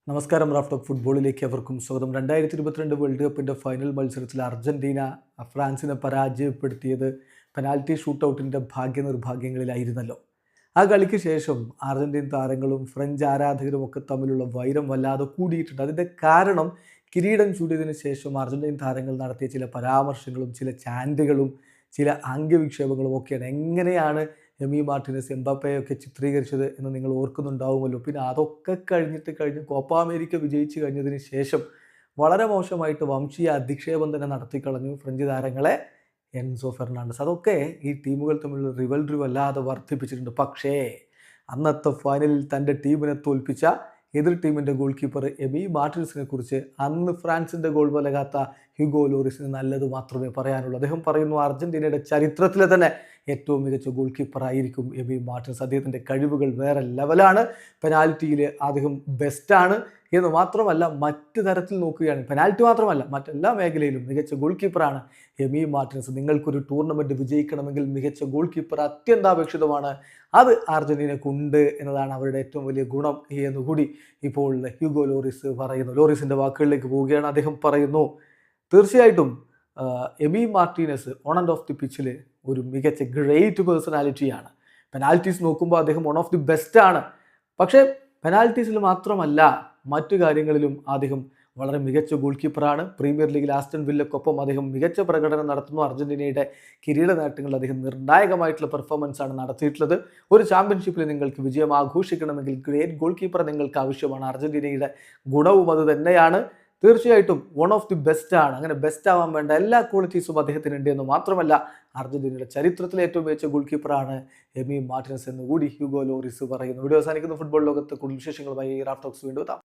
നമസ്കാരം. Raf talk ഫുട്ബോളിലേക്ക് അവർക്കും സ്വാഗതം. 2022 വേൾഡ് കപ്പിൻ്റെ ഫൈനൽ മത്സരത്തിൽ അർജൻറ്റീന ഫ്രാൻസിനെ പരാജയപ്പെടുത്തിയത് പെനാൽറ്റി ഷൂട്ടൗട്ടിൻ്റെ ഭാഗ്യനിർഭാഗ്യങ്ങളിലായിരുന്നല്ലോ. ആ കളിക്ക് ശേഷം അർജൻറ്റീൻ താരങ്ങളും ഫ്രഞ്ച് ആരാധകരും ഒക്കെ തമ്മിലുള്ള വൈരം വല്ലാതെ കൂടിയിട്ടുണ്ട്. അതിൻ്റെ കാരണം കിരീടം ചൂടിയതിനു ശേഷം അർജൻറ്റീൻ താരങ്ങൾ നടത്തിയ ചില പരാമർശങ്ങളും ചില ചാൻറ്റുകളും ചില അംഗവിക്ഷേപങ്ങളും ഒക്കെയാണ്. എങ്ങനെയാണ് എമി മാർട്ടിനസ് എംബാപ്പയൊക്കെ ചിത്രീകരിച്ചത് എന്ന് നിങ്ങൾ ഓർക്കുന്നുണ്ടാവുമല്ലോ. പിന്നെ അതൊക്കെ കഴിഞ്ഞ് കോപ്പ അമേരിക്ക വിജയിച്ച് കഴിഞ്ഞതിന് ശേഷം വളരെ മോശമായിട്ട് വംശീയ അധിക്ഷേപം തന്നെ നടത്തിക്കളഞ്ഞു ഫ്രഞ്ച് താരങ്ങളെ എൻസോ ഫെർണാണ്ടസ്. അതൊക്കെ ഈ ടീമുകൾ തമ്മിലുള്ള റിവൽറി വല്ലാതെ വർദ്ധിപ്പിച്ചിട്ടുണ്ട്. പക്ഷേ അന്നത്തെ ഫൈനലിൽ തൻ്റെ ടീമിനെ തോൽപ്പിച്ച എതിർ ടീമിൻ്റെ ഗോൾ കീപ്പർ എമി മാർട്ടിനസിനെ കുറിച്ച് അന്ന് ഫ്രാൻസിൻ്റെ ഗോൾ വലകാത്ത ഹ്യൂഗോ ലോറിസിന് നല്ലത് മാത്രമേ പറയാനുള്ളൂ. അദ്ദേഹം പറയുന്നു, അർജൻറ്റീനയുടെ ചരിത്രത്തിലെ തന്നെ ഏറ്റവും മികച്ച ഗോൾ കീപ്പർ ആയിരിക്കും എമി മാർട്ടിനസ്. അദ്ദേഹത്തിൻ്റെ കഴിവുകൾ വേറെ ലെവലാണ്. പെനാൽറ്റിയിൽ അദ്ദേഹം ബെസ്റ്റാണ് എന്ന് മാത്രമല്ല, മറ്റ് തരത്തിൽ നോക്കുകയാണ്, പെനാൽറ്റി മാത്രമല്ല മറ്റെല്ലാ മേഖലയിലും മികച്ച ഗോൾ കീപ്പറാണ് എമി മാർട്ടിനസ്. നിങ്ങൾക്കൊരു ടൂർണമെൻറ്റ് വിജയിക്കണമെങ്കിൽ മികച്ച ഗോൾ കീപ്പർ അത്യന്താപേക്ഷിതമാണ്. അത് അർജൻറ്റീനക്കുണ്ട് എന്നതാണ് അവരുടെ ഏറ്റവും വലിയ ഗുണം എന്നുകൂടി ഇപ്പോൾ ഹ്യൂഗോ ലോറിസ് പറയുന്നു. ലോറിസിൻ്റെ വാക്കുകളിലേക്ക് പോവുകയാണ്. അദ്ദേഹം പറയുന്നു, തീർച്ചയായിട്ടും Emi Martinez on and off the പിച്ചിൽ ഒരു മികച്ച ഗ്രേറ്റ് പേഴ്സണാലിറ്റിയാണ്. പെനാൽറ്റീസ് നോക്കുമ്പോൾ അദ്ദേഹം വൺ ഓഫ് ദി ബെസ്റ്റാണ്. പക്ഷേ പെനാൽറ്റീസിൽ മാത്രമല്ല, മറ്റു കാര്യങ്ങളിലും അദ്ദേഹം വളരെ മികച്ച ഗോൾ കീപ്പറാണ്. പ്രീമിയർ ലീഗിൽ ആസ്റ്റൺ വില്ലക്കൊപ്പം അദ്ദേഹം മികച്ച പ്രകടനം നടത്തുന്നു. അർജൻറ്റീനയുടെ കിരീട നേട്ടങ്ങൾ അദ്ദേഹം നിർണായകമായിട്ടുള്ള പെർഫോമൻസാണ് നടത്തിയിട്ടുള്ളത്. ഒരു ചാമ്പ്യൻഷിപ്പിൽ നിങ്ങൾക്ക് വിജയം ആഘോഷിക്കണമെങ്കിൽ ഗ്രേറ്റ് ഗോൾ കീപ്പർ നിങ്ങൾക്ക് ആവശ്യമാണ്. അർജൻറ്റീനയുടെ ഗുണവും അത് തന്നെയാണ്. തീർച്ചയായിട്ടും വൺ ഓഫ് ദി ബെസ്റ്റ് ആണ്. അങ്ങനെ ബെസ്റ്റ് ആവാൻ വേണ്ട എല്ലാ ക്വാളിറ്റീസും അദ്ദേഹത്തിനുണ്ട് എന്ന് മാത്രമല്ല, അർജൻറ്റീനയുടെ ചരിത്രത്തിലെ ഏറ്റവും മികച്ച ഗോൾ കീപ്പറാണ് എമി മാർട്ടിനസ് എന്ന് കൂടി ഹ്യൂഗോ ലോറിസ് പറയുന്നു. വീഡിയോ അവസാനിക്കുന്ന ഫുട്ബോൾ ലോകത്ത് കൂടുതൽ വിശേഷങ്ങളുമായി റാഫ് ടോക്സ് വീണ്ടും എത്താം.